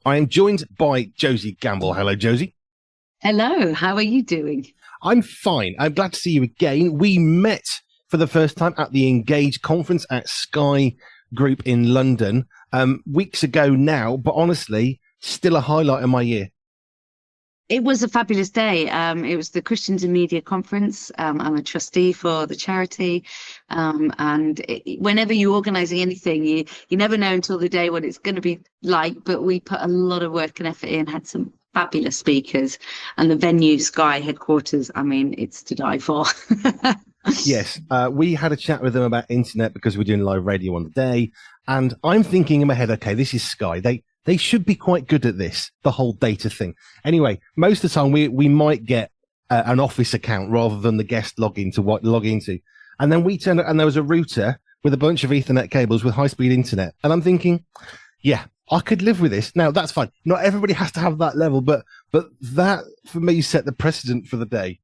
I am joined by Josie Gamble. Hello, Josie. Hello, how are you doing? I'm fine. I'm glad to see you again. We met for the first time at the Engage conference at Sky Group in London weeks ago now, but honestly, still a highlight of my year. It was a fabulous day. It was the Christians in Media Conference. I'm a trustee for the charity. Whenever you're organising anything, you never know until the day what it's going to be like. But we put a lot of work and effort in, had some fabulous speakers, and the venue, Sky headquarters, I mean, it's to die for. Yes, we had a chat with them about internet because we're doing live radio on the day. And I'm thinking in my head, okay, this is Sky. They should be quite good at this, the whole data thing. Anyway, most of the time we might get an office account rather than the guest log into. And then we turned up and there was a router with a bunch of Ethernet cables with high-speed internet. And I'm thinking, yeah, I could live with this. Now, that's fine. Not everybody has to have that level, but that, for me, set the precedent for the day.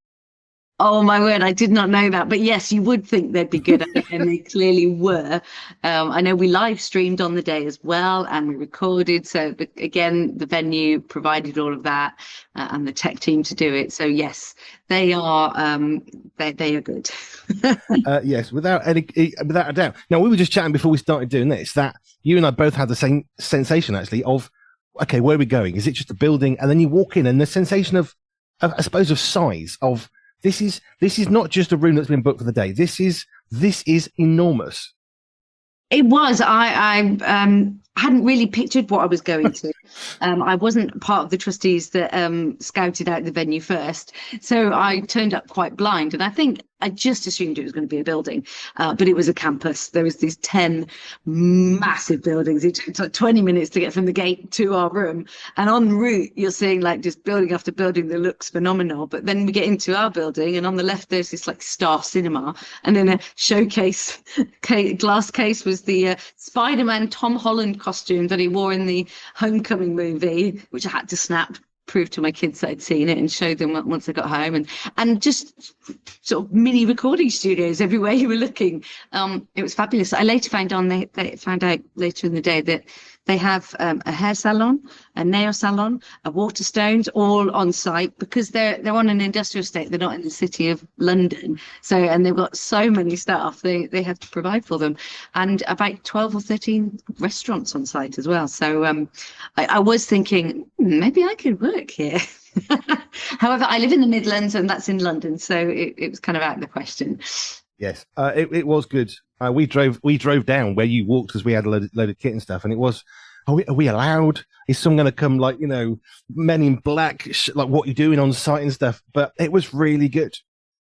Oh my word, I did not know that. But yes, you would think they'd be good at it, and they clearly were. I know we live streamed on the day as well, and we recorded. So again, the venue provided all of that, and the tech team to do it. So yes, they are they are good. Yes, without a doubt. Now, we were just chatting before we started doing this that you and I both had the same sensation actually of, okay, where are we going? Is it just a building? And then you walk in, and the sensation of I suppose of size of. This is not just a room that's been booked for the day. This is enormous. It was. I hadn't really pictured what I was going to. I wasn't part of the trustees that scouted out the venue first, so I turned up quite blind. And I think I just assumed it was going to be a building, but it was a campus. There was these 10 massive buildings. It took like 20 minutes to get from the gate to our room. And en route, you're seeing like just building after building that looks phenomenal. But then we get into our building, and on the left, there's this like Star Cinema. And in a showcase, glass case was the Spider-Man Tom Holland costume that he wore in the Homecoming movie, which I had to snap, prove to my kids that I'd seen it, and show them once I got home, and just sort of mini recording studios everywhere you were looking. It was fabulous. I later found out later in the day that they have a hair salon, a nail salon, a Waterstones, all on site because they're on an industrial estate. They're not in the city of London, and they've got so many staff. They have to provide for them, and about 12 or 13 restaurants on site as well. So I was thinking maybe I could work here. However, I live in the Midlands, and that's in London, so it was kind of out of the question. Yes, it was good. We drove down where you walked because we had a load of kit and stuff, and it was, are we allowed? Is someone going to come, like, men in black, like what you're doing on site and stuff? But it was really good.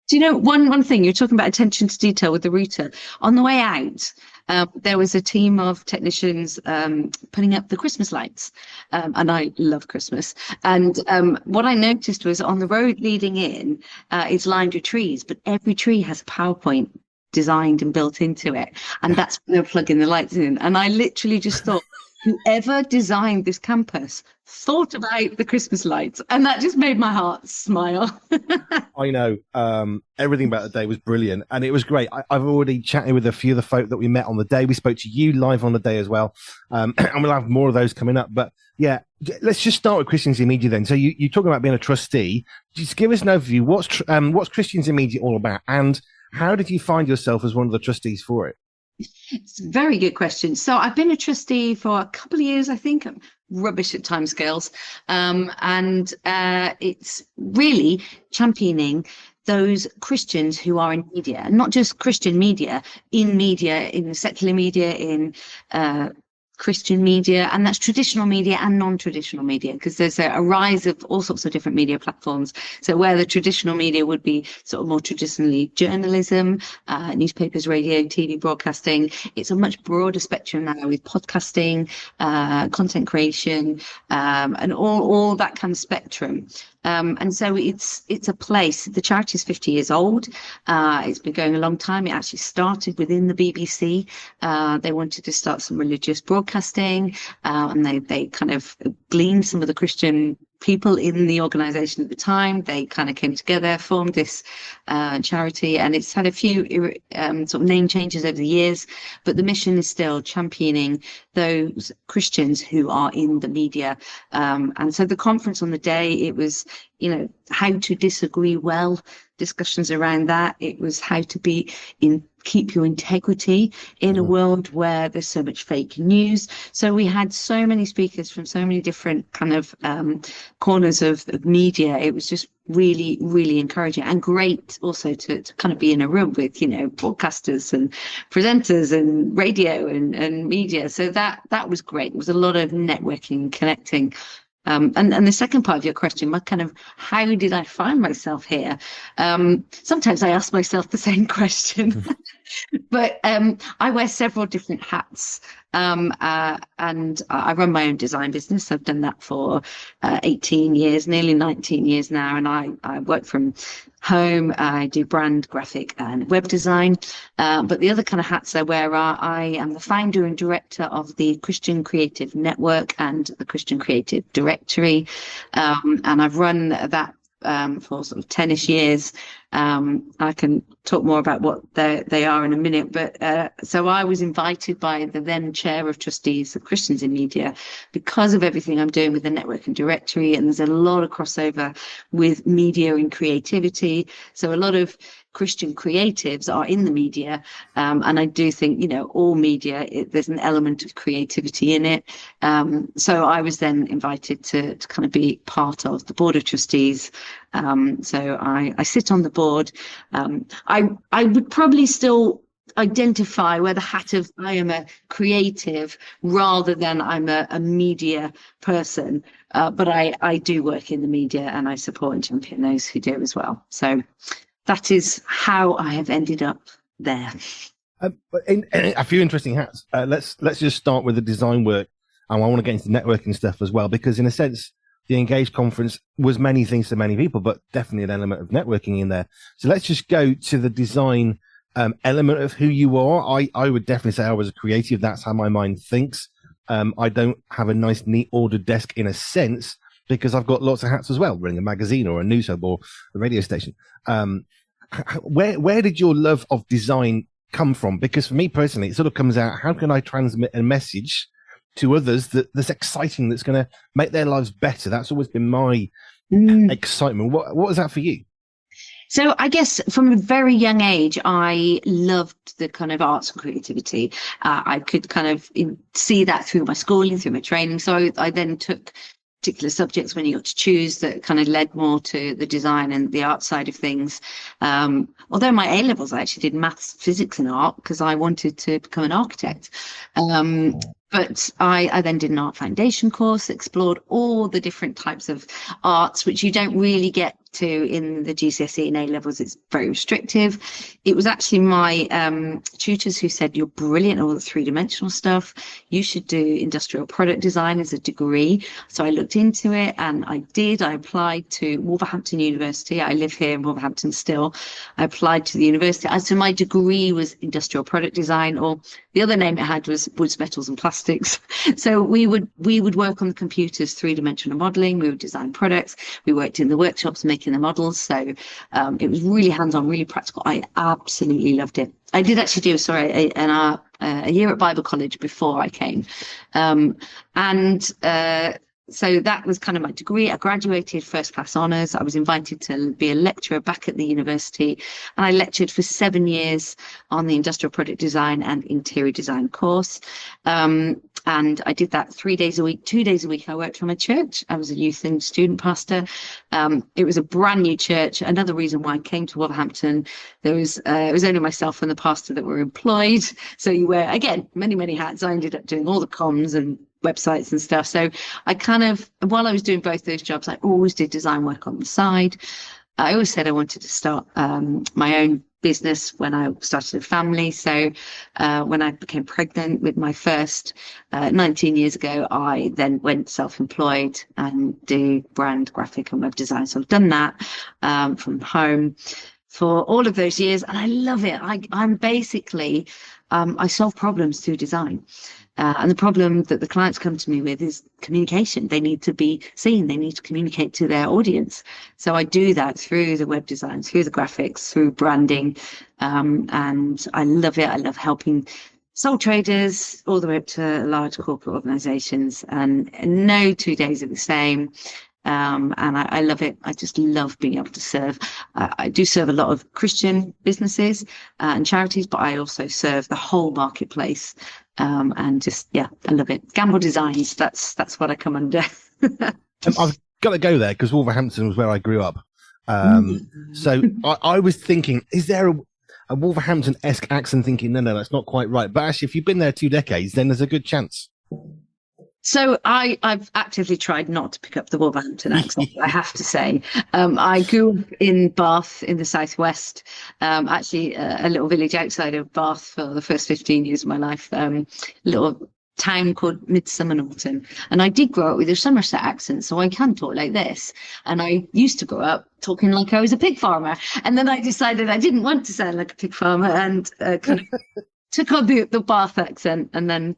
Do you know one thing? You're talking about attention to detail with the router. On the way out, there was a team of technicians putting up the Christmas lights, and I love Christmas. And what I noticed was on the road leading in, it's lined with trees, but every tree has a PowerPoint designed and built into it, and that's when they're plugging the lights in. And I literally just thought, whoever designed this campus thought about the Christmas lights, and that just made my heart smile. I know. Everything about the day was brilliant, and it was great. I've already chatted with a few of the folk that we met on the day. We spoke to you live on the day as well, and we'll have more of those coming up. But yeah, let's just start with Christians in Media then. So you talking about being a trustee. Just give us an overview. What's Christians in Media all about, and how did you find yourself as one of the trustees for it? It's a very good question. So I've been a trustee for a couple of years, I think. I'm rubbish at timescales. It's really championing those Christians who are in media, and not just Christian media, in the secular media, in Christian media, and that's traditional media and non-traditional media, because there's a rise of all sorts of different media platforms. So where the traditional media would be sort of more traditionally journalism, newspapers, radio, TV, broadcasting, it's a much broader spectrum now with podcasting, content creation, and all that kind of spectrum. And so it's a place. The charity is 50 years old. It's been going a long time. It actually started within the BBC. They wanted to start some religious broadcasting, and they kind of gleaned some of the Christian people in the organization at the time. They kind of came together, formed this charity, and it's had a few sort of name changes over the years, but the mission is still championing those Christians who are in the media. And so the conference on the day, it was, how to disagree well, discussions around that. It was how to keep your integrity in a world where there's so much fake news. So we had so many speakers from so many different kind of corners of media. It was just really, really encouraging and great also to kind of be in a room with, broadcasters and presenters and radio and media. So that was great. It was a lot of networking and connecting. And the second part of your question, how did I find myself here? Sometimes I ask myself the same question, but I wear several different hats. And I run my own design business. I've done that for 18 years, nearly 19 years now. And I work from home. I do brand, graphic and web design. But the other kind of hats I wear are I am the founder and director of the Christian Creative Network and the Christian Creative Directory. And I've run that for sort of 10-ish years. I can talk more about what they are in a minute, but so I was invited by the then chair of trustees of Christians in Media because of everything I'm doing with the network and directory, and there's a lot of crossover with media and creativity. So a lot of Christian creatives are in the media, and I do think all media, there's an element of creativity in it. So I was then invited to kind of be part of the board of trustees. So I sit on the board. I would probably still identify where the hat of I am a creative rather than I'm a media person, but I do work in the media and I support and champion those who do as well. So that is how I have ended up there. But in a few interesting hats. Let's just start with the design work, and I want to get into networking stuff as well, because in a sense, the Engage conference was many things to many people, but definitely an element of networking in there. So let's just go to the design element of who you are. I would definitely say I was a creative. That's how my mind thinks. I don't have a nice, neat, ordered desk in a sense, because I've got lots of hats as well, running a magazine or a news hub or a radio station. Where did your love of design come from? Because for me personally, it sort of comes out, how can I transmit a message to others that's exciting, that's going to make their lives better? That's always been my excitement. What was that for you? So I guess from a very young age, I loved the kind of arts and creativity. I could kind of see that through my schooling, through my training. So I then took particular subjects when you got to choose that kind of led more to the design and the art side of things. Although my A levels, I actually did maths, physics and art because I wanted to become an architect. But I then did an art foundation course, explored all the different types of arts, which you don't really get to in the GCSE and A levels. It's very restrictive. It was actually my tutors who said, you're brilliant at all the three-dimensional stuff. You should do industrial product design as a degree. So I looked into it and I did. I applied to Wolverhampton University. I live here in Wolverhampton still. I applied to the university. So my degree was industrial product design, or the other name it had was woods, metals and plastics. So we would work on the computers, three-dimensional modeling. We would design products. We worked in the workshops making the models. So it was really hands-on, really practical. I absolutely loved it. I did actually do, a year at Bible college before I came. So that was kind of my degree. I graduated first class honours. I was invited to be a lecturer back at the university, and I lectured for 7 years on the industrial product design and interior design course. And I did that 3 days a week. 2 days a week I worked from a church. I was a youth and student pastor. It was a brand new church. Another reason why I came to Wolverhampton, it was only myself and the pastor that were employed. So you wear, again, many, many hats. I ended up doing all the comms and websites and stuff. So I kind of, while I was doing both those jobs, I always did design work on the side. I always said I wanted to start my own business when I started a family. So when I became pregnant with my first 19 years ago, I then went self-employed and do brand, graphic and web design. So I've done that from home for all of those years, and I love it. I'm basically, I solve problems through design. And the problem that the clients come to me with is communication. They need to be seen. They need to communicate to their audience. So I do that through the web design, through the graphics, through branding. And I love it. I love helping sole traders all the way up to large corporate organizations. And no 2 days are the same. And I love it. I just love being able to serve. I do serve a lot of Christian businesses and charities, but I also serve the whole marketplace. And just, yeah, I love it. Gamble Designs, that's what I come under. I've got to go there because Wolverhampton was where I grew up. So I was thinking, is there a Wolverhampton-esque accent? Thinking, no, that's not quite right. But actually, if you've been there 2 decades, then there's a good chance. So I've actively tried not to pick up the Wolverhampton accent, I have to say. I grew up in Bath in the southwest, actually a little village outside of Bath for the first 15 years of my life, a little town called Midsummer Norton. And I did grow up with a Somerset accent, so I can talk like this. And I used to grow up talking like I was a pig farmer. And then I decided I didn't want to sound like a pig farmer and kind of took on the Bath accent, and then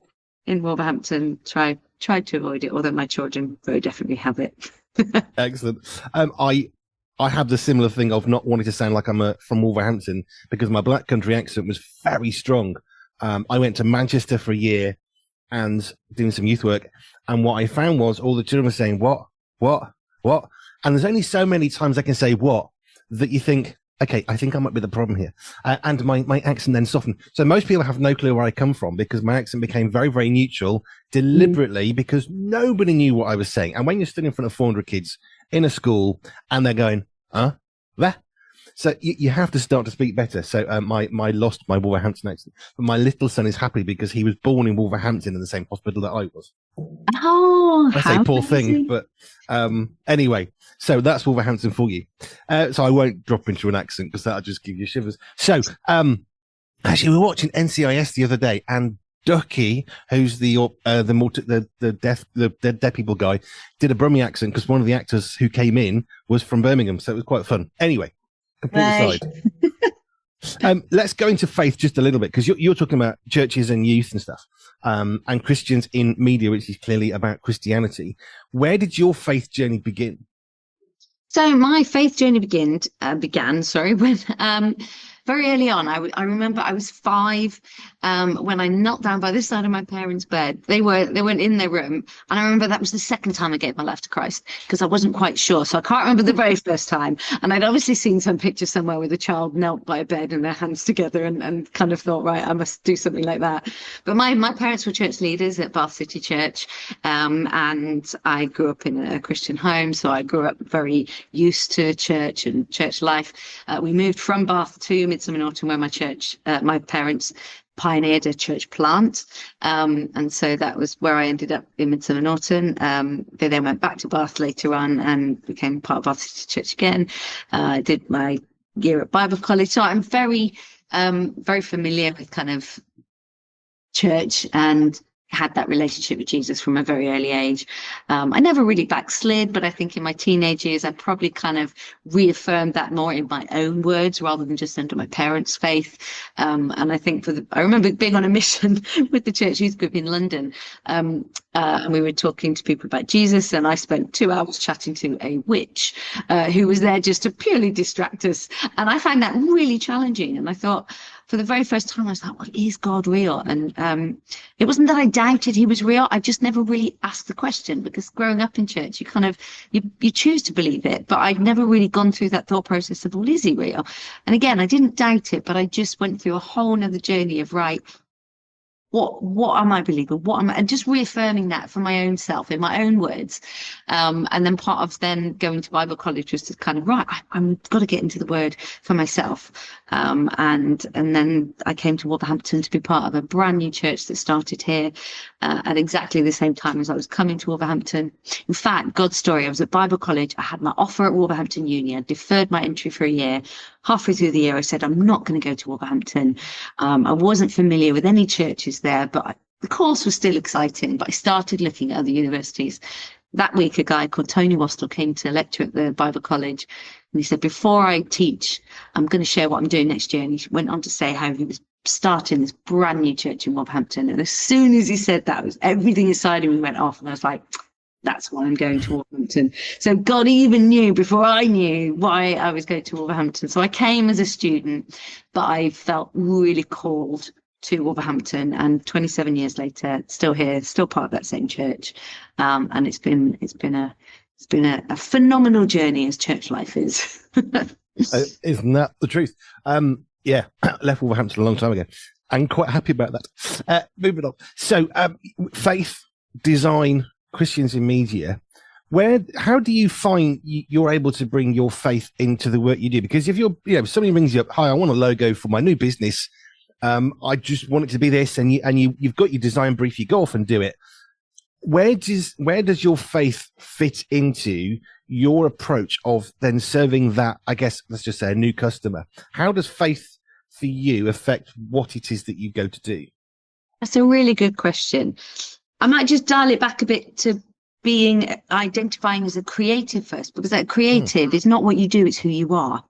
in Wolverhampton tried to avoid it, although my children very definitely have it. Excellent. I have the similar thing of not wanting to sound like I'm from Wolverhampton because my Black Country accent was very strong. I went to Manchester for a year and doing some youth work, and what I found was all the children were saying, what? And there's only so many times I can say what that you think, okay, I think I might be the problem here. And my accent then softened. So most people have no clue where I come from because my accent became very, very neutral deliberately because nobody knew what I was saying. And when you're stood in front of 400 kids in a school and they're going, there. So you have to start to speak better. So my lost my Wolverhampton accent. But my little son is happy because he was born in Wolverhampton in the same hospital that I was. Oh, I say poor thing, but anyway, so that's Wolverhampton for you. So I won't drop into an accent because that'll just give you shivers. So actually, we were watching NCIS the other day, and Ducky, who's the deaf people guy, did a Brummie accent because one of the actors who came in was from Birmingham, so it was quite fun. Anyway, complete aside. Let's go into faith just a little bit because you're talking about churches and youth and stuff, and Christians in media, which is clearly about Christianity. Where did your faith journey begin? So my faith journey began when very early on. I remember I was 5 when I knelt down by this side of my parents' bed. They weren't in their room, and I remember that was the second time I gave my life to Christ because I wasn't quite sure. So I can't remember the very first time. And I'd obviously seen some picture somewhere with a child knelt by a bed and their hands together, and kind of thought, right, I must do something like that. But my parents were church leaders at Bath City Church, and I grew up in a Christian home, so I grew up very used to church and church life. We moved from Bath to Midsummer Norton, where my parents pioneered a church plant, and so that was where I ended up in Midsummer Norton. They then went back to Bath later on and became part of Bath City Church again. I did my year at Bible College, so I'm very familiar with kind of church and had that relationship with Jesus from a very early age. I never really backslid, but I think in my teenage years, I probably kind of reaffirmed that more in my own words rather than just under my parents' faith. And I think I remember being on a mission with the church youth group in London. And we were talking to people about Jesus, and I spent 2 hours chatting to a witch who was there just to purely distract us. And I found that really challenging. And I thought, for the very first time, I was like, well, is God real? And it wasn't that I doubted he was real. I just never really asked the question, because growing up in church, you choose to believe it. But I'd never really gone through that thought process of, well, is he real? And again, I didn't doubt it, but I just went through a whole nother journey of, right, what am I believing? And just reaffirming that for my own self, in my own words. And then part of then going to Bible college was to kind of, right, I'm got to get into the word for myself. And then I came to Wolverhampton to be part of a brand new church that started here at exactly the same time as I was coming to Wolverhampton. In fact, God's story, I was at Bible college. I had my offer at Wolverhampton Uni. I deferred my entry for a year. Halfway through the year, I said, I'm not going to go to Wolverhampton. I wasn't familiar with any churches there, but the course was still exciting. But I started looking at other universities. That week, a guy called Tony Wastel came to lecture at the Bible college. And he said, before I teach, I'm going to share what I'm doing next year. And he went on to say how he was starting this brand new church in Wolverhampton. And as soon as he said that, everything inside of me went off, and I was like, that's why I'm going to Wolverhampton. So God even knew before I knew why I was going to Wolverhampton. So I came as a student, but I felt really called to Wolverhampton, and 27 years later, still here, still part of that same church. And it's been a phenomenal journey, as church life is. Isn't that the truth? Yeah, left Wolverhampton a long time ago, and quite happy about that. Moving on. So, faith, design, Christians in media. How do you find you're able to bring your faith into the work you do? Because if if somebody rings you up, hi, I want a logo for my new business. I just want it to be this, and you've got your design brief, you go off and do it. Where does your faith fit into your approach of then serving that, I guess, let's just say a new customer? How does faith for you affect what it is that you go to do? That's a really good question. I might just dial it back a bit to identifying as a creative first, because that creative is not what you do, it's who you are.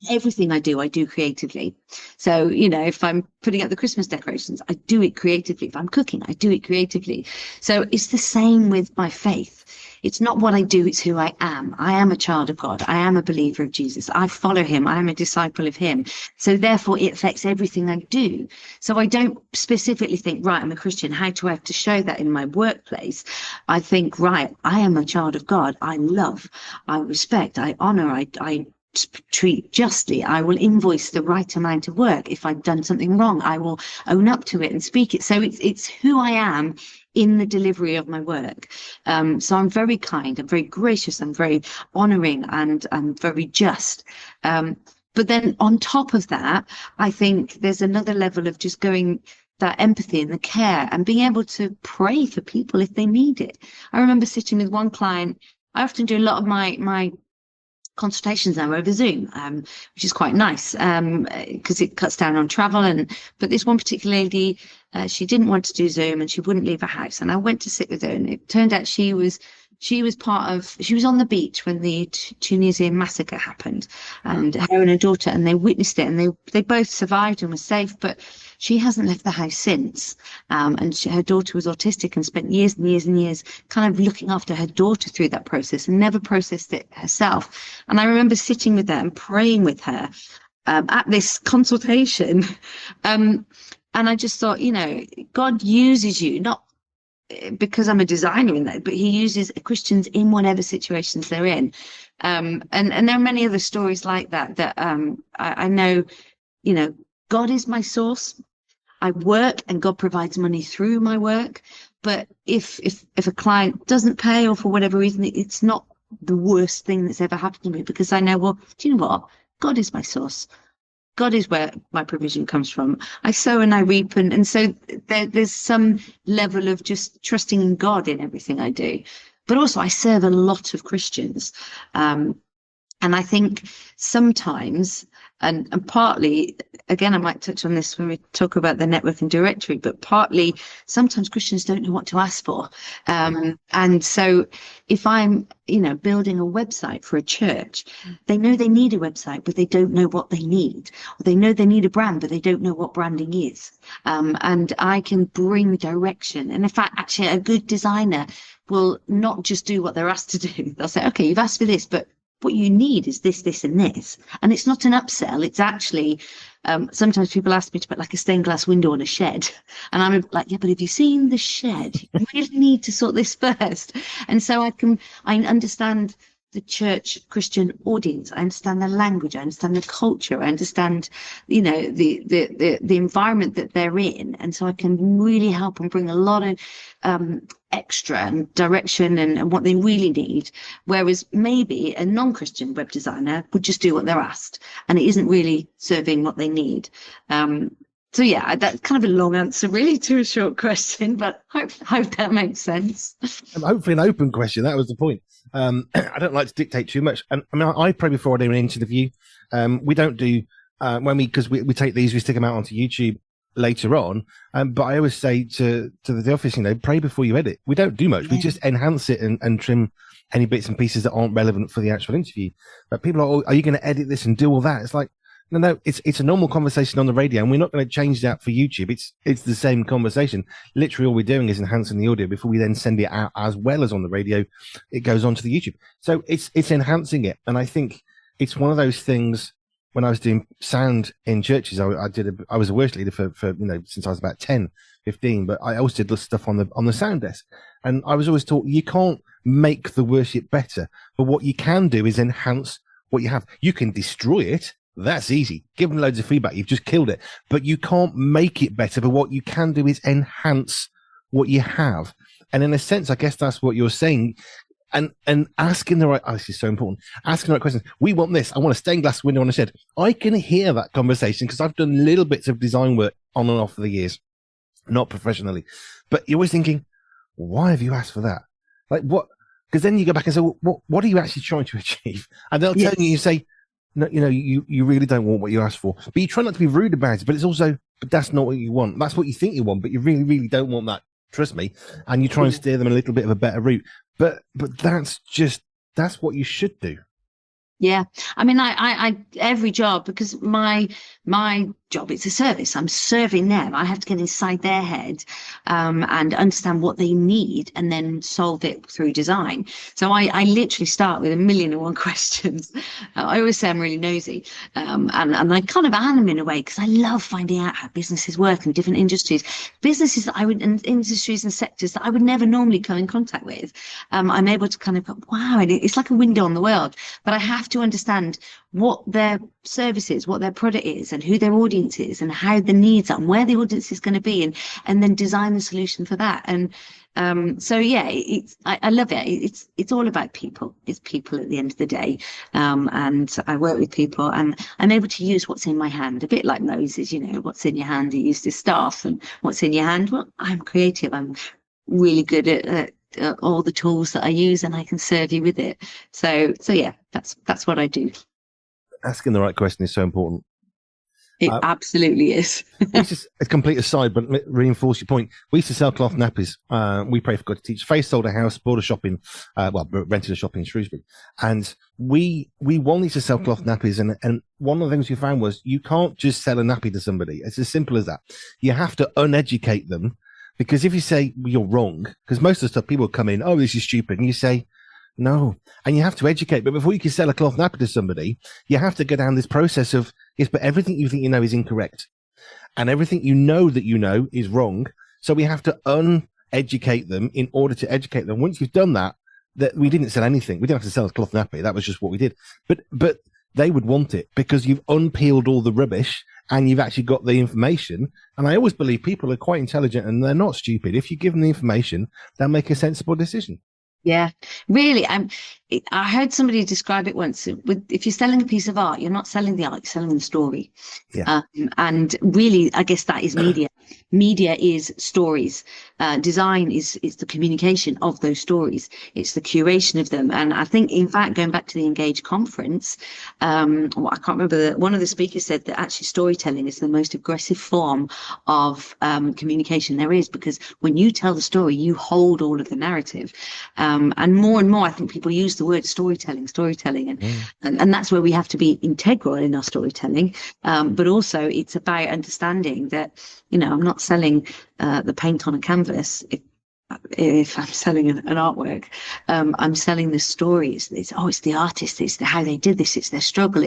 Everything I do creatively. So, if I'm putting up the Christmas decorations, I do it creatively. If I'm cooking, I do it creatively. So it's the same with my faith. It's not what I do, it's who I am. I am a child of God. I am a believer of Jesus. I follow him. I am a disciple of him. So therefore it affects everything I do. So I don't specifically think, right, I'm a Christian. How do I have to show that in my workplace? I think, right, I am a child of God. I love, I respect, I honor, I treat justly. I will invoice the right amount of work. If I've done something wrong, I will own up to it and speak it. So it's who I am in the delivery of my work. So I'm very kind, I'm very gracious, I'm very honoring, and I'm very just. But then on top of that, I think there's another level of just going that empathy and the care and being able to pray for people if they need it. I remember sitting with one client. I often do a lot of my consultations now over Zoom, which is quite nice because it cuts down on travel. But this one particular lady, she didn't want to do Zoom and she wouldn't leave her house. And I went to sit with her, and it turned out she was on the beach when the Tunisian massacre happened, and her and her daughter, and they witnessed it, and they both survived and were safe, but she hasn't left the house since. And her daughter was autistic and spent years and years and years kind of looking after her daughter through that process and never processed it herself. And I remember sitting with her and praying with her at this consultation. And I just thought, God uses you, not because I'm a designer in that, but he uses Christians in whatever situations they're in. And there are many other stories like that I know, God is my source. I work and God provides money through my work. But if a client doesn't pay, or for whatever reason, it's not the worst thing that's ever happened to me, because I know, well, do you know what? God is my source. God is where my provision comes from. I sow and I reap. And so there's some level of just trusting in God in everything I do. But also I serve a lot of Christians. And I think sometimes, and partly, again, I might touch on this when we talk about the network and directory, but partly sometimes Christians don't know what to ask for. And so if I'm, building a website for a church, they know they need a website, but they don't know what they need. Or they know they need a brand, but they don't know what branding is. And I can bring direction. And in fact, actually, a good designer will not just do what they're asked to do. They'll say, okay, you've asked for this, but what you need is this, this, and this. And it's not an upsell. It's actually, sometimes people ask me to put like a stained glass window on a shed. And I'm like, yeah, but have you seen the shed? You really need to sort this first. And so I understand the church Christian audience. I understand their language. I understand the culture. I understand, the environment that they're in. And so I can really help and bring a lot of extra and direction and what they really need. Whereas maybe a non-Christian web designer would just do what they're asked, and it isn't really serving what they need. So yeah, that's kind of a long answer really to a short question, but hope that makes sense. Hopefully an open question. That was the point. I don't like to dictate too much. And I mean, I pray before I do an interview. We don't do, because we take these, we stick them out onto YouTube later on. But I always say to the office, pray before you edit. We don't do much. Yeah. We just enhance it and trim any bits and pieces that aren't relevant for the actual interview. But people are you going to edit this and do all that? It's like, No, it's a normal conversation on the radio, and we're not going to change that for YouTube. It's the same conversation. Literally, all we're doing is enhancing the audio before we then send it out, as well as on the radio. It goes onto the YouTube, so it's enhancing it. And I think it's one of those things. When I was doing sound in churches, I was a worship leader for since I was about 10, 15, but I also did the stuff on the sound desk, and I was always taught you can't make the worship better, but what you can do is enhance what you have. You can destroy it. That's easy. Give them loads of feedback. You've just killed it. But you can't make it better. But what you can do is enhance what you have. And in a sense, I guess that's what you're saying. And asking the right, this is so important. Asking the right questions. We want this. I want a stained glass window on a shed. I can hear that conversation because I've done little bits of design work on and off for the years, not professionally. But you're always thinking, why have you asked for that? Like what? Because then you go back and say, well, what are you actually trying to achieve? And they'll tell you say, no, you really don't want what you asked for, but you try not to be rude about it. But but that's not what you want. That's what you think you want, but you really, really don't want that. Trust me. And you try and steer them a little bit of a better route. But that's what you should do. Yeah, I mean, I every job, because my job, it's a service. I'm serving them. I have to get inside their head and understand what they need and then solve it through design. So I literally start with 1,000,001 questions. I always say I'm really nosy, and I kind of am in a way, because I love finding out how businesses work in different industries, and industries and sectors that I would never normally come in contact with. I'm able to kind of go, wow, and it's like a window on the world. But I have to understand what their service is, what their product is, and who their audience is, and how the needs are, and where the audience is going to be, and then design the solution for that. And so yeah, I love it. It's all about people. It's people at the end of the day, and I work with people, and I'm able to use what's in my hand, a bit like Moses. What's in your hand, he used his staff, and what's in your hand. Well, I'm creative. I'm really good at all the tools that I use, and I can serve you with it. So yeah, that's what I do. Asking the right question is so important. It absolutely is. Just a complete aside, but reinforce your point. We used to sell cloth nappies. We pray for God to teach. Faith sold a house, bought a shopping, rented a shop in Shrewsbury. And we wanted to sell cloth nappies. And one of the things we found was you can't just sell a nappy to somebody. It's as simple as that. You have to uneducate them, because if you say you're wrong, because most of the stuff people come in, oh, this is stupid. And you say, no, and you have to educate. But before you can sell a cloth nappy to somebody, you have to go down this process of, yes, but everything you think you know is incorrect, and everything you know that you know is wrong. So we have to uneducate them in order to educate them. Once you've done that we didn't sell anything. We didn't have to sell a cloth nappy. That was just what we did. But they would want it because you've unpeeled all the rubbish and you've actually got the information. And I always believe people are quite intelligent and they're not stupid. If you give them the information, they'll make a sensible decision. Yeah, really. I heard somebody describe it once. If you're selling a piece of art, you're not selling the art, you're selling the story. Yeah. And really, I guess that is media. Media is stories. Design is the communication of those stories. It's the curation of them. And I think, in fact, going back to the Engage conference, I can't remember, one of the speakers said that actually storytelling is the most aggressive form of communication there is, because when you tell the story, you hold all of the narrative. And more, I think people use the word storytelling, and that's where we have to be integral in our storytelling. But also, it's about understanding that, I'm not selling the paint on a canvas. If I'm selling an artwork, I'm selling the stories. It's the artist, it's how they did this, it's their struggle.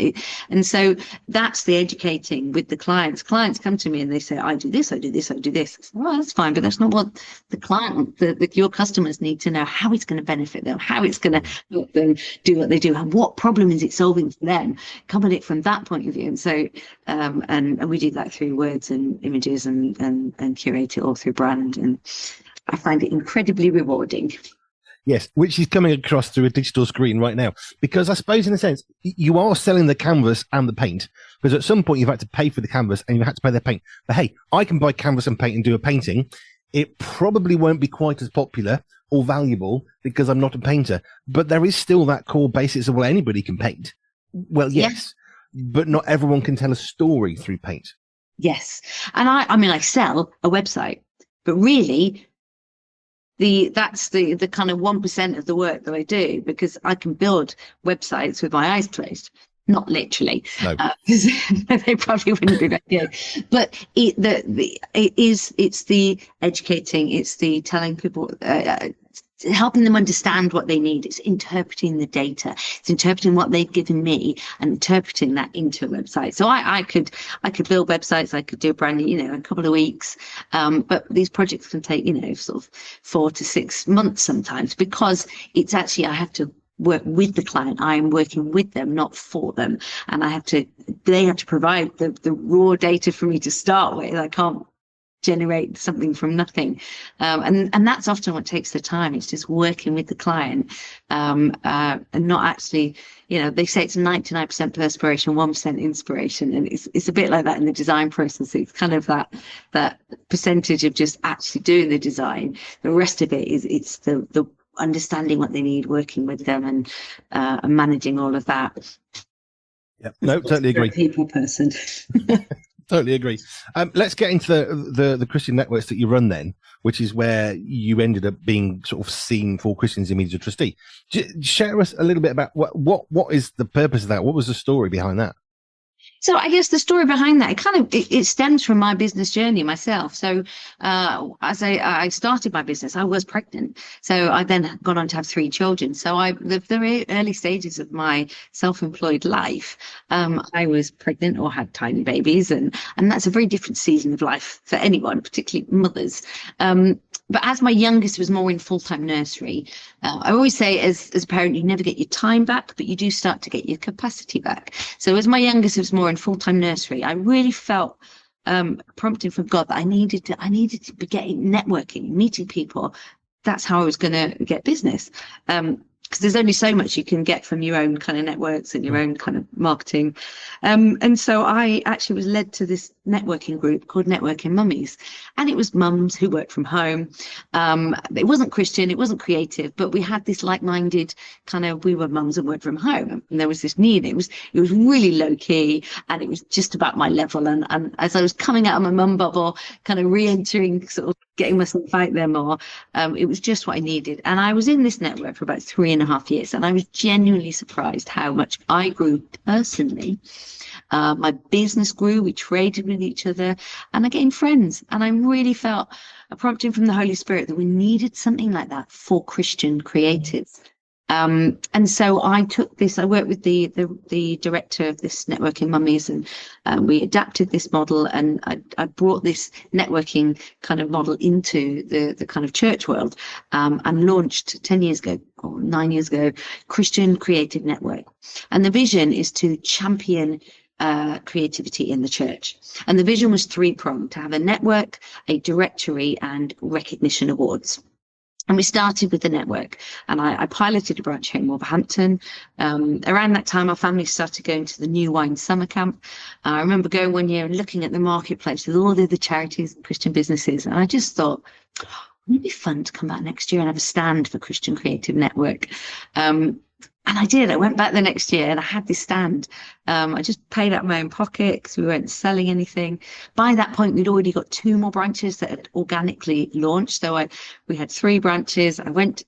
And so that's the educating with the clients. Clients come to me and they say, I do this, I do this, I do this. I say, well, that's fine, but that's not what the client, your customers need to know, how it's going to benefit them, how it's going to help them do what they do, and what problem is it solving for them. Come at it from that point of view. And so, and we do that through words and images and curate it all through brand. And I find it incredibly rewarding. Yes, which is coming across through a digital screen right now. Because I suppose, in a sense, you are selling the canvas and the paint. Because at some point, you've had to pay for the canvas and you've had to pay the paint. But hey, I can buy canvas and paint and do a painting. It probably won't be quite as popular or valuable because I'm not a painter. But there is still that core basis of, well, anybody can paint. Well, yes, but not everyone can tell a story through paint. Yes. And I sell a website, but really, that's the kind of 1% of the work that I do, because I can build websites with my eyes closed. Not literally, No. 'cause they probably wouldn't be ready. But it's the educating, it's the telling people, helping them understand what they need. It's interpreting the data. It's interpreting what they've given me and interpreting that into a website. So I could build websites. I could do a brand new, a couple of weeks. But these projects can take, sort of 4 to 6 months sometimes, because it's actually, I have to work with the client. I am working with them, not for them. And they have to provide the raw data for me to start with. I can't generate something from nothing. And that's often what takes the time. It's just working with the client, and not actually, they say it's 99% perspiration, 1% inspiration. And it's a bit like that in the design process. It's kind of that percentage of just actually doing the design. The rest of it is, it's the understanding what they need, working with them, and managing all of that. Yeah, no, totally agree. People person. Totally agree. Let's get into the Christian networks that you run then, which is where you ended up being sort of seen for Christians in Media Trustee. Share us a little bit about what is the purpose of that? What was the story behind that? So I guess the story behind that, it stems from my business journey myself. So as I started my business, I was pregnant. So I then gone on to have 3 children. So the very early stages of my self-employed life, I was pregnant or had tiny babies. And that's a very different season of life for anyone, particularly mothers. But as my youngest was more in full-time nursery, I always say as a parent, you never get your time back, but you do start to get your capacity back. So as my youngest was more in full-time nursery, I really felt prompting from God that I needed to be getting networking, meeting people. That's how I was going to get business. Because there's only so much you can get from your own kind of networks and your own kind of marketing. And so I actually was led to this networking group called Networking Mummies. And it was mums who worked from home. It wasn't Christian, it wasn't creative, but we had this like-minded kind of, we were mums and worked from home. And there was this need. It was really low key, and it was just about my level. And as I was coming out of my mum bubble, kind of re-entering, sort of getting myself out there more, it was just what I needed. And I was in this network for about 3.5 years, and I was genuinely surprised how much I grew personally. My business grew, we traded with each other, and I gained friends. And I really felt a prompting from the Holy Spirit that we needed something like that for Christian creatives. And so I took this, I worked with the director of this Networking Mummies, and we adapted this model, and I brought this networking kind of model into the kind of church world, and launched 10 years ago or 9 years ago, Christian Creative Network. And the vision is to champion creativity in the church. And the vision was 3-pronged: to have a network, a directory, and recognition awards. And we started with the network, and I piloted a branch here in Wolverhampton. Around that time, our family started going to the New Wine Summer Camp. I remember going one year and looking at the marketplace with all the other charities and Christian businesses, and I just thought, it'd be fun to come back next year and have a stand for Christian Creative Network. And I did. I went back the next year and I had this stand. I just paid out of my own pocket because we weren't selling anything. By that point, we'd already got 2 more branches that had organically launched. So we had 3 branches. I went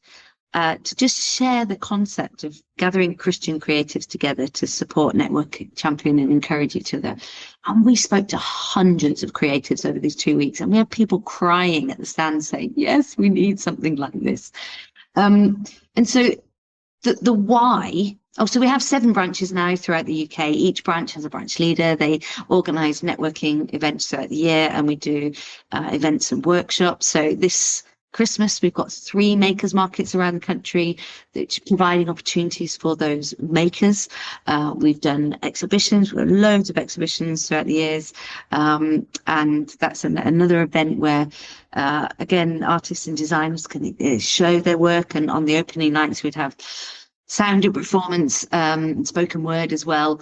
to just share the concept of gathering Christian creatives together to support, network, champion, and encourage each other. And we spoke to hundreds of creatives over these 2 weeks. And we had people crying at the stand saying, yes, we need something like this. And so the why. So we have 7 branches now throughout the UK. Each branch has a branch leader. They organise networking events throughout the year, and we do events and workshops. So this Christmas, we've got 3 makers markets around the country that's providing opportunities for those makers. We've done exhibitions. We've got loads of exhibitions throughout the years. And that's another event where, again, artists and designers can show their work. And on the opening nights, we'd have sound and performance, and spoken word as well.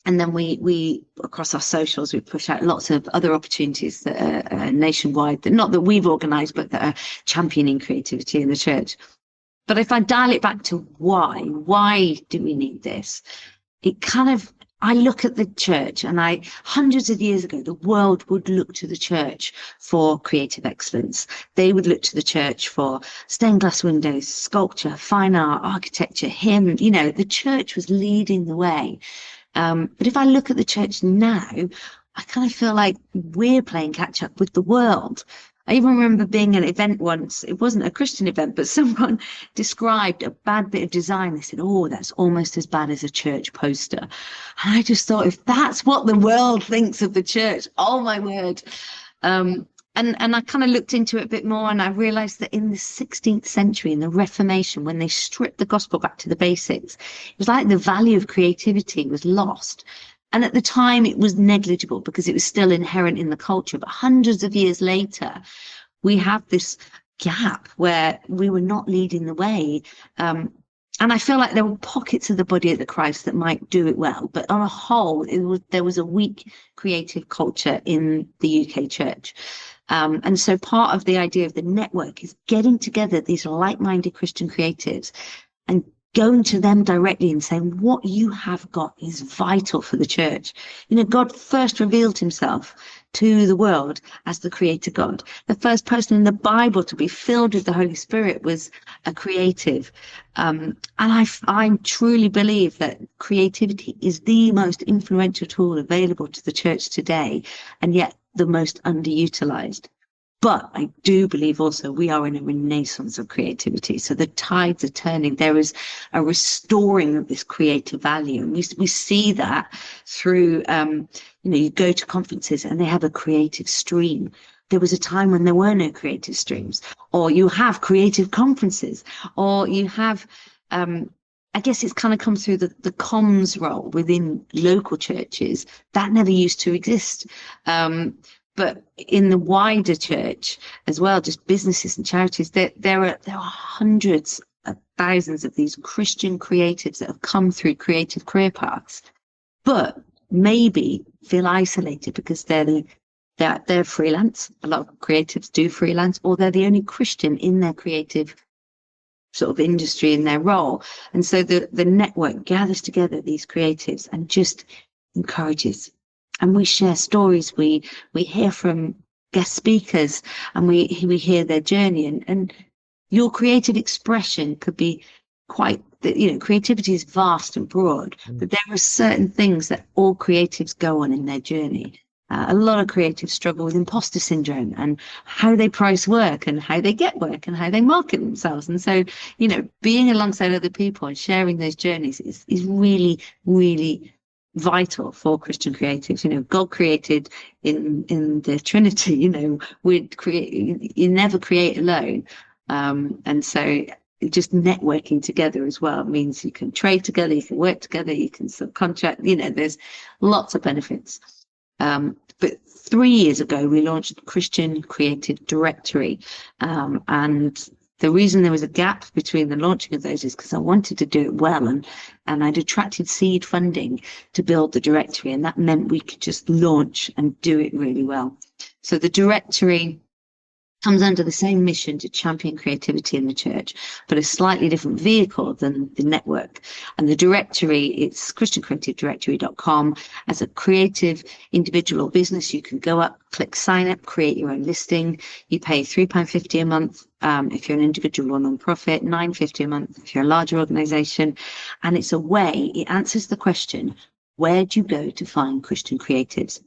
And then we across our socials, we push out lots of other opportunities that are nationwide, that not that we've organised, but that are championing creativity in the church. But if I dial it back to why do we need this? It kind of I look at the church, and hundreds of years ago, the world would look to the church for creative excellence. They would look to the church for stained glass windows, sculpture, fine art, architecture, hymn. The church was leading the way. But if I look at the church now, I kind of feel like we're playing catch up with the world. I even remember being at an event once. It wasn't a Christian event, but someone described a bad bit of design. They said, "Oh, that's almost as bad as a church poster." And I just thought, if that's what the world thinks of the church, oh my word. And I kind of looked into it a bit more, and I realized that in the 16th century, in the Reformation, when they stripped the gospel back to the basics, it was like the value of creativity was lost. And at the time, it was negligible because it was still inherent in the culture. But hundreds of years later, we have this gap where we were not leading the way. And I feel like there were pockets of the body of the Christ that might do it well. But on a whole, there was a weak creative culture in the UK church. And so part of the idea of the network is getting together these like-minded Christian creatives and going to them directly and saying, what you have got is vital for the church. God first revealed himself to the world as the creator God. The first person in the Bible to be filled with the Holy Spirit was a creative. And I truly believe that creativity is the most influential tool available to the church today, and yet the most underutilized. But I do believe also we are in a renaissance of creativity. So the tides are turning. There is a restoring of this creative value. And we see that through, you go to conferences and they have a creative stream. There was a time when there were no creative streams, or you have creative conferences, or you have, I guess it's kind of come through the comms role within local churches. That never used to exist. But in the wider church as well, just businesses and charities, there are hundreds of thousands of these Christian creatives that have come through creative career paths, but maybe feel isolated because they're freelance. A lot of creatives do freelance, or they're the only Christian in their creative sort of industry in their role. And so the network gathers together these creatives and just encourages. And we share stories. We hear from guest speakers, and we hear their journey. And your creative expression could be quite, creativity is vast and broad, but there are certain things that all creatives go on in their journey. A lot of creatives struggle with imposter syndrome and how they price work and how they get work and how they market themselves. And so, being alongside other people and sharing those journeys is really, really vital for Christian creatives. God created in the Trinity, you never create alone. And so just networking together as well means you can trade together, you can work together, you can subcontract, there's lots of benefits. But 3 years ago, we launched Christian Creative Directory. And the reason there was a gap between the launching of those is because I wanted to do it well, and I'd attracted seed funding to build the directory, and that meant we could just launch and do it really well. So the directory comes under the same mission to champion creativity in the church, but a slightly different vehicle than the network. And the directory, it's christiancreativedirectory.com. As a creative individual or business, you can go up, click sign up, create your own listing. You pay £3.50 a month if you're an individual or non-profit, £9.50 a month if you're a larger organization. And it's a way, it answers the question, where do you go to find Christian creatives?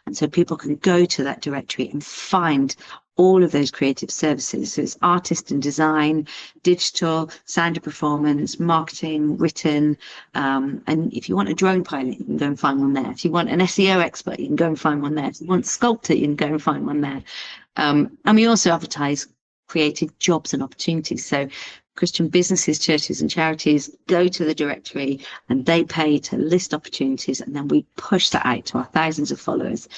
And so people can go to that directory and find all of those creative services. So it's artist and design, digital, sound and performance, marketing, written. And if you want a drone pilot, you can go and find one there. If you want an SEO expert, you can go and find one there. If you want a sculptor, you can go and find one there. And we also advertise creative jobs and opportunities. So Christian businesses, churches and charities go to the directory and they pay to list opportunities, and then we push that out to our thousands of followers.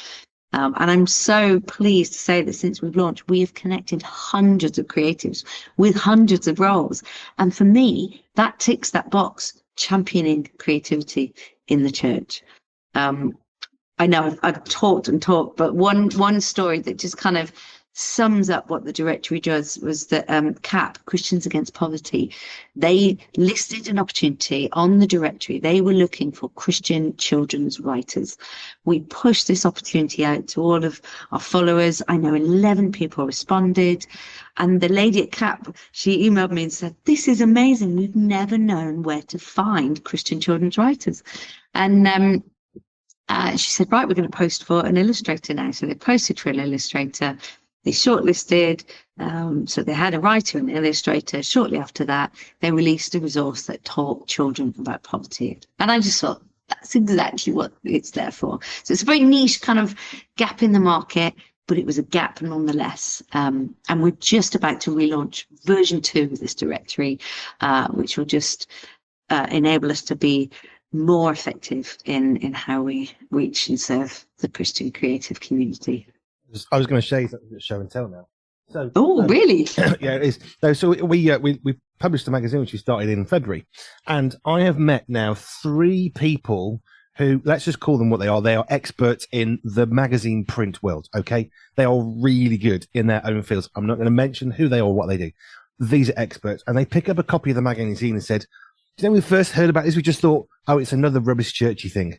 And I'm so pleased to say that since we've launched, we have connected hundreds of creatives with hundreds of roles. And for me, that ticks that box, championing creativity in the church. I know I've talked and talked, but one story that just kind of sums up what the directory does. Was that CAP, Christians Against Poverty, they listed an opportunity on the directory. They were looking for Christian children's writers. We pushed this opportunity out to all of our followers. I know 11 people responded, and the lady at CAP, she emailed me and said, "This is amazing. We've never known where to find Christian children's writers." And she said, "Right, we're going to post for an illustrator now." So they posted for an illustrator. They shortlisted, so they had a writer and an illustrator. Shortly after that, they released a resource that taught children about poverty. And I just thought, that's exactly what it's there for. So it's a very niche kind of gap in the market, but it was a gap nonetheless. And we're just about to relaunch version 2 of this directory, which will just enable us to be more effective in how we reach and serve the Christian creative community. I was going to say something that's show and tell now. So, really? Yeah, it is. No, so we published a magazine which we started in February, and I have met now 3 people who, let's just call them what they are. They are experts in the magazine print world. Okay, they are really good in their own fields. I'm not going to mention who they are or what they do. These are experts, and they pick up a copy of the magazine and said, "You know, when we first heard about this, we just thought, oh, it's another rubbish churchy thing,"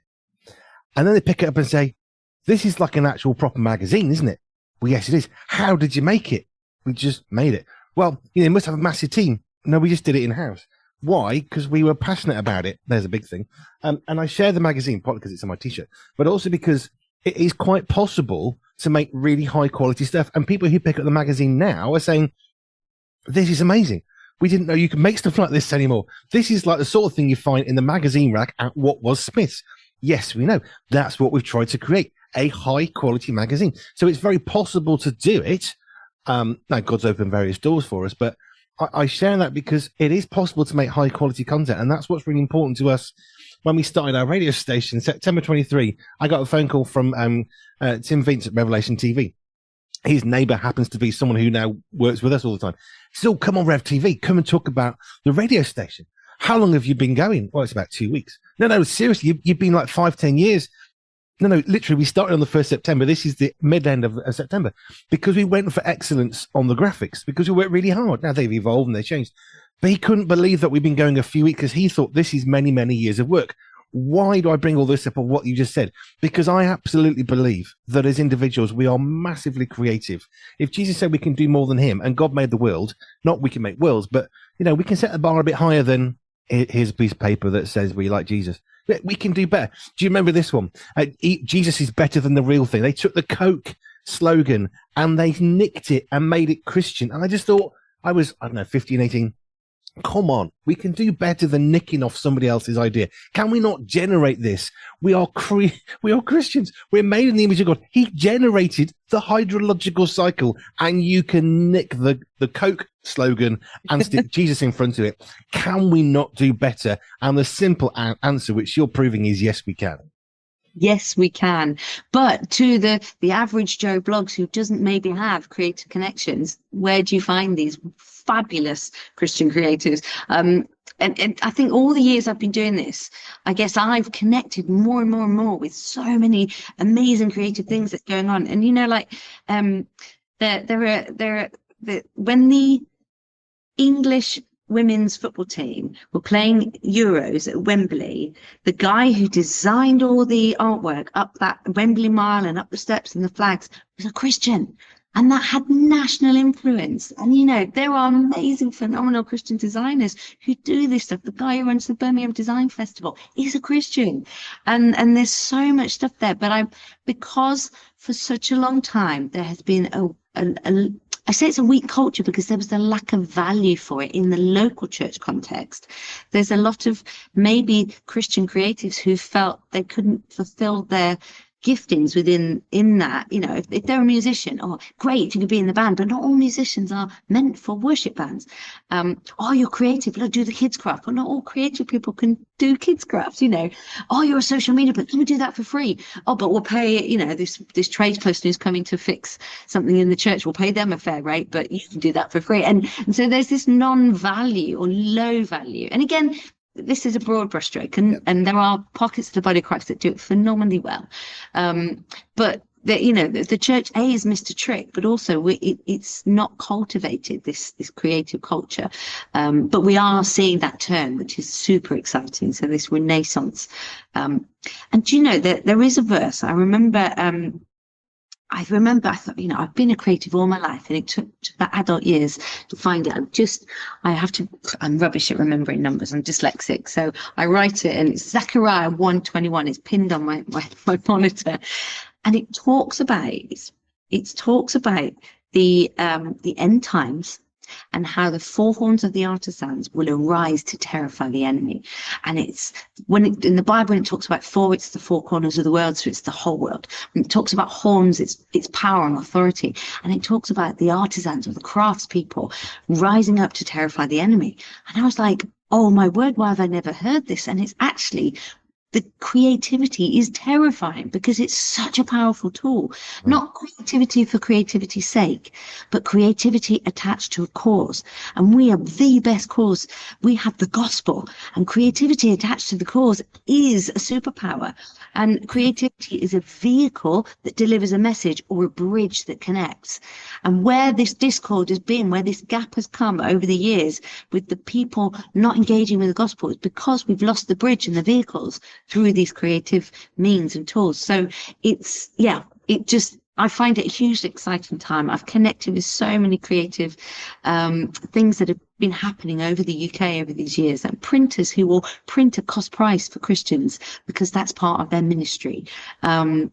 and then they pick it up and say, "This is like an actual proper magazine, isn't it?" "Well, yes, it is." "How did you make it?" "We just made it." "Well, you must have a massive team." "No, we just did it in-house." Why? Because we were passionate about it. There's a big thing. And I share the magazine, partly because it's on my t-shirt, but also because it is quite possible to make really high quality stuff. And people who pick up the magazine now are saying, "This is amazing. We didn't know you could make stuff like this anymore. This is like the sort of thing you find in the magazine rack at what was Smith's." Yes, we know. That's what we've tried to create. A high quality magazine. So it's very possible to do it. Now God's opened various doors for us, but I share that because it is possible to make high quality content. And that's what's really important to us. When we started our radio station, September 23, I got a phone call from Tim Vince at Revelation TV. His neighbor happens to be someone who now works with us all the time. He said, "Oh, come on, Rev TV, come and talk about the radio station. How long have you been going?" "Well, it's about 2 weeks." No, seriously, you've been like 5-10 years. No, literally, we started on the 1st September. This is the mid-end of September, because we went for excellence on the graphics, because we worked really hard. Now they've evolved and they've changed. But he couldn't believe that we've been going a few weeks, because he thought this is many, many years of work. Why do I bring all this up of what you just said? Because I absolutely believe that as individuals, we are massively creative. If Jesus said we can do more than him, and God made the world, not we can make worlds, but, we can set the bar a bit higher than here's a piece of paper that says we like Jesus. We can do better. Do you remember this one? Jesus is better than the real thing. They took the Coke slogan and they nicked it and made it Christian. And I just thought, I don't know, 15, 18. Come on, we can do better than nicking off somebody else's idea. Can we not generate this? We are Christians. We're made in the image of God. He generated the hydrological cycle, and you can nick the Coke slogan and stick Jesus in front of it. Can we not do better? And the simple answer, which you're proving, is yes, we can. Yes, we can. But to the average Joe blogs who doesn't maybe have creative connections, where do you find these fabulous Christian creators? And I think all the years I've been doing this, I guess I've connected more and more and more with so many amazing creative things that's going on. And when the English women's football team were playing Euros at Wembley, the guy who designed all the artwork up that Wembley Mile and up the steps and the flags was a Christian. And that had national influence. And, there are amazing, phenomenal Christian designers who do this stuff. The guy who runs the Birmingham Design Festival is a Christian. And there's so much stuff there. But because for such a long time, there has been I say it's a weak culture because there was a lack of value for it in the local church context. There's a lot of maybe Christian creatives who felt they couldn't fulfill their giftings in that, if they're a musician, great, you could be in the band, but not all musicians are meant for worship bands. You're creative, do the kids craft, but not all creative people can do kids crafts. You're a social media, but can we do that for free? But we'll pay, this tradesperson who's coming to fix something in the church, we'll pay them a fair rate, but you can do that for free. And so there's this non-value or low value. And again, this is a broad brushstroke, and there are pockets of the body of Christ that do it phenomenally well. But that, you know, the church is missed a trick, but also it's not cultivated this creative culture. But we are seeing that turn, which is super exciting. So this renaissance. And do you know that there is a verse? I remember, I thought, you know, I've been a creative all my life, and it took about adult years to find it. I'm rubbish at remembering numbers. I'm dyslexic. So I write it, and it's Zechariah 1:21. It's pinned on my monitor. And it talks about the end times, and how the four horns of the artisans will arise to terrify the enemy. And it's in the Bible, when it talks about four, it's the four corners of the world, so it's the whole world. When it talks about horns, it's power and authority. And it talks about the artisans, or the craftspeople, rising up to terrify the enemy. And I was like, oh my word, why have I never heard this? And it's actually, the creativity is terrifying, because it's such a powerful tool. Not creativity for creativity's sake, but creativity attached to a cause. And we are the best cause. We have the gospel, and creativity attached to the cause is a superpower. And creativity is a vehicle that delivers a message, or a bridge that connects. And where this discord has been, where this gap has come over the years with the people not engaging with the gospel, is because we've lost the bridge and the vehicles through these creative means and tools. So I find it a hugely exciting time. I've connected with so many creative things that have been happening over the UK over these years, and printers who will print at cost price for Christians because that's part of their ministry, and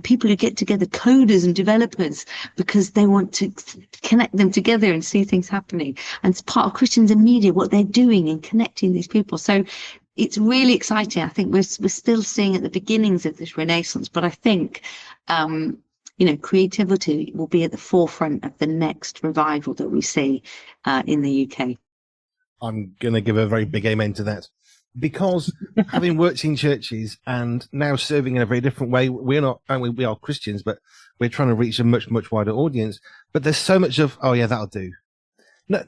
people who get together, coders and developers, because they want to connect them together and see things happening. And it's part of Christians in media, what they're doing and connecting these people. So it's really exciting. I think we're still seeing at the beginnings of this renaissance, but I think you know, creativity will be at the forefront of the next revival that we see in the UK. I'm going to give a very big amen to that, because having worked in churches and now serving in a very different way, we are Christians, but we're trying to reach a much, much wider audience. But there's so much of, oh yeah, that'll do.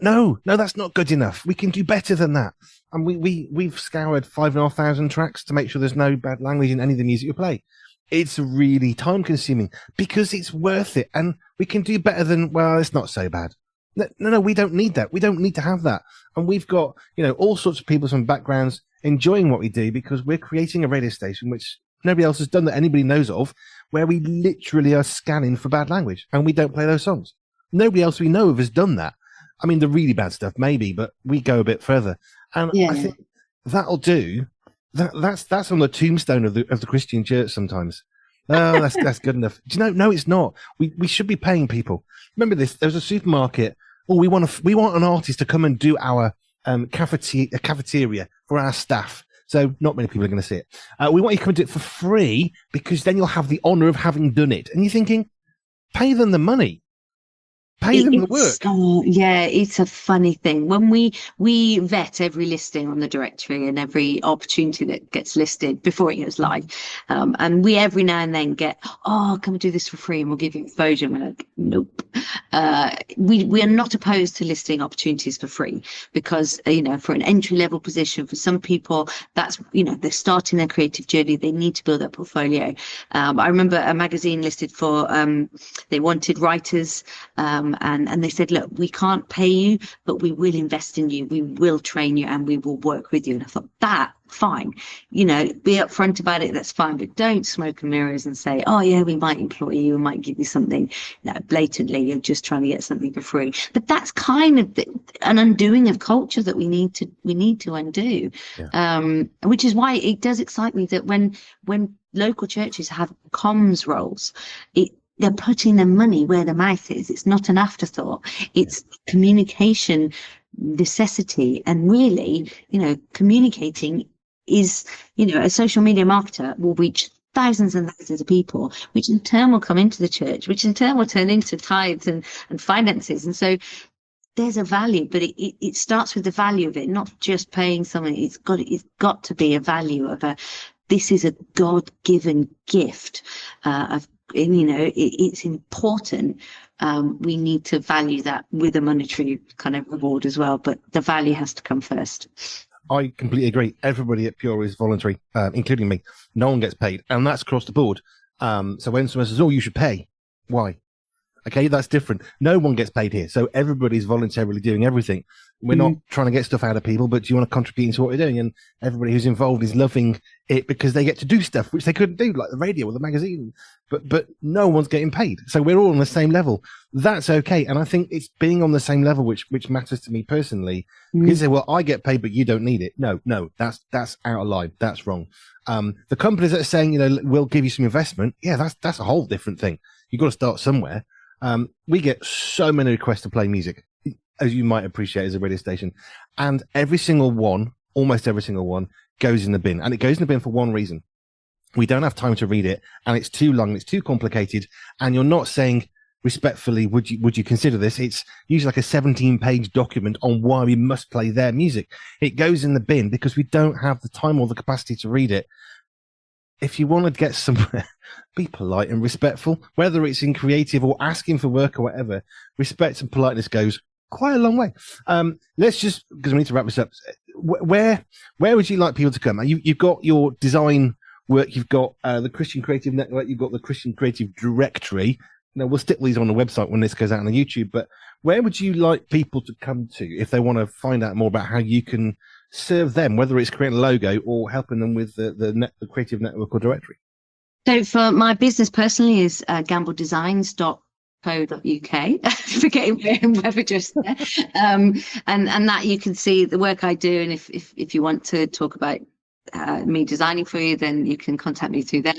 No, that's not good enough. We can do better than that. And we've scoured 5,500 tracks to make sure there's no bad language in any of the music you play. It's really time consuming, because it's worth it, and we can do better than, well, it's not so bad. No, we don't need that. We don't need to have that. And we've got, you know, all sorts of people from backgrounds enjoying what we do, because we're creating a radio station which nobody else has done that anybody knows of, where we literally are scanning for bad language, and we don't play those songs. Nobody else we know of has done that. I mean, the really bad stuff maybe, but we go a bit further. And I think that'll do. That's on the tombstone of the Christian church sometimes. Oh, that's good enough. Do you know? No, it's not. We should be paying people. Remember this? There was a supermarket. Oh, we want an artist to come and do our cafeteria for our staff. So not many people are going to see it. We want you to come and do it for free, because then you'll have the honour of having done it. And you're thinking, pay them the money. Pay them the work. It's a funny thing. When we vet every listing on the directory and every opportunity that gets listed before it goes live, and we every now and then get, oh, come and do this for free and we'll give you exposure. And we're like, nope. We are not opposed to listing opportunities for free, because, you know, for an entry level position, for some people, that's, you know, they're starting their creative journey. They need to build their portfolio. I remember a magazine listed for, they wanted writers, and they said, look, we can't pay you, but we will invest in you. We will train you, and we will work with you. And I thought, fine, you know, be upfront about it. That's fine, but don't smoke and mirrors and say, oh yeah, we might employ you, we might give you something. No, blatantly, you're just trying to get something for free. But that's kind of an undoing of culture that we need to undo. Which is why it does excite me that when local churches have comms roles, they're putting their money where their mouth is. It's not an afterthought. It's communication necessity. And really, you know, communicating is, you know, a social media marketer will reach thousands and thousands of people, which in turn will come into the church, which in turn will turn into tithes and finances. And so there's a value, but it starts with the value of it, not just paying someone. It's got to be a value of this is a God-given gift of, you know, it's important. We need to value that with a monetary kind of reward as well, but the value has to come first. I completely agree. Everybody at Pure is voluntary, including me. No one gets paid, and that's across the board. So when someone says, "Oh, you should pay," why? Okay, that's different. No one gets paid here, so everybody's voluntarily doing everything. We're not trying to get stuff out of people, but do you want to contribute into what we're doing? And everybody who's involved is loving it because they get to do stuff which they couldn't do, like the radio or the magazine. But no one's getting paid, so we're all on the same level. That's okay, and I think it's being on the same level which matters to me personally. Because you say, "Well, I get paid, but you don't need it." No, that's out of line. That's wrong. The companies that are saying, we'll give you some investment, yeah, that's a whole different thing. You've got to start somewhere. We get so many requests to play music, as you might appreciate as a radio station, and almost every single one goes in the bin, and it goes in the bin for one reason. We don't have time to read it, and it's too long, it's too complicated, and you're not saying respectfully, would you consider this? It's usually like a 17-page document on why we must play their music. It goes in the bin because we don't have the time or the capacity to read it. If you want to get somewhere, be polite and respectful, whether it's in creative or asking for work or whatever. Respect and politeness goes quite a long way. Let's just, because we need to wrap this up. Where would you like people to come? You've got your design work, you've got the Christian Creative Network, you've got the Christian Creative Directory. We'll stick these on the website when this goes out on the YouTube, but where would you like people to come to if they want to find out more about how you can serve them, whether it's creating a logo or helping them with the Creative Network or Directory? So for my business personally is gambledesigns.co.uk, forgetting my web address there. And that you can see the work I do. And if you want to talk about me designing for you, then you can contact me through there.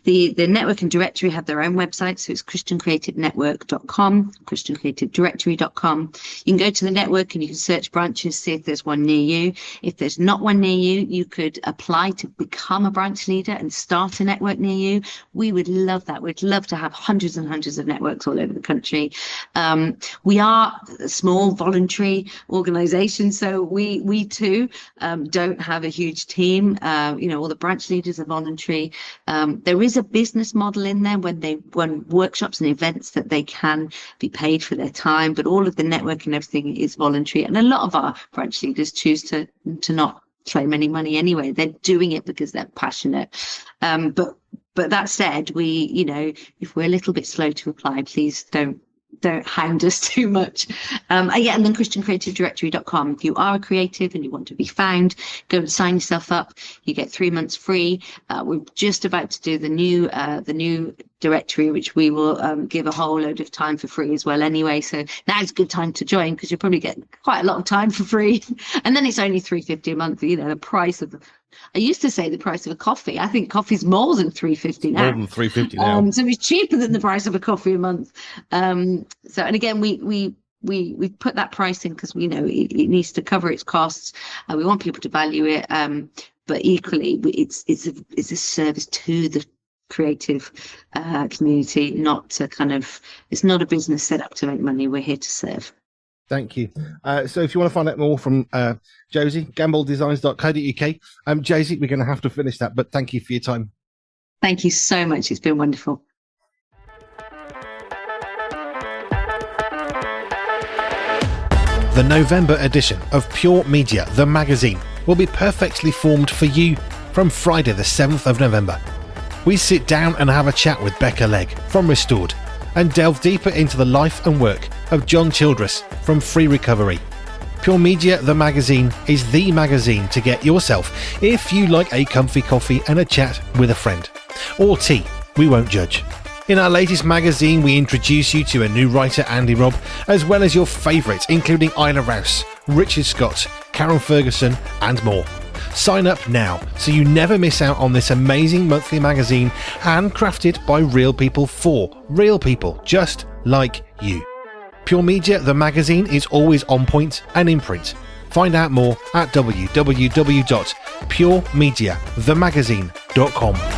The network and directory have their own website, so it's christiancreativenetwork.com, christiancreativedirectory.com. You can go to the network and you can search branches, see if there's one near you. If there's not one near you, you could apply to become a branch leader and start a network near you. We would love that. We'd love to have hundreds and hundreds of networks all over the country. We are a small voluntary organization, so we too don't have a huge team. All the branch leaders are voluntary. There is a business model in there when they run workshops and events that they can be paid for their time, but all of the network and everything is voluntary. And a lot of our branch leaders choose to not claim any money anyway. They're doing it because they're passionate. But that said, if we're a little bit slow to apply, please don't hound us too much. And then christiancreativedirectory.com. If you are a creative and you want to be found, go and sign yourself up. You get 3 months free. We're just about to do the new directory, which we will give a whole load of time for free as well anyway. So now's a good time to join because you'll probably get quite a lot of time for free. And then it's only $3.50 a month, the price of I used to say the price of a coffee. I think coffee's more than $3.50 now. More than $3.50 now. So it's cheaper than the price of a coffee a month. And again, we put that price in because we know it needs to cover its costs. We want people to value it, but equally, it's a service to the creative community, not to it's not a business set up to make money. We're here to serve. Thank you. So if you want to find out more from Josie, gambledesigns.co.uk. Josie, we're going to have to finish that, but thank you for your time. Thank you so much. It's been wonderful. The November edition of Pure Media, the magazine, will be perfectly formed for you from Friday the 7th of November. We sit down and have a chat with Becca Legg from Restored and delve deeper into the life and work of John Childress from Free Recovery. Pure Media, the magazine, is the magazine to get yourself if you like a comfy coffee and a chat with a friend. Or tea, we won't judge. In our latest magazine, we introduce you to a new writer, Andy Robb, as well as your favourites, including Isla Rouse, Richard Scott, Karen Ferguson, and more. Sign up now so you never miss out on this amazing monthly magazine, handcrafted by real people for real people just like you. Pure Media, the magazine, is always on point and in print. Find out more at www.puremediathemagazine.com.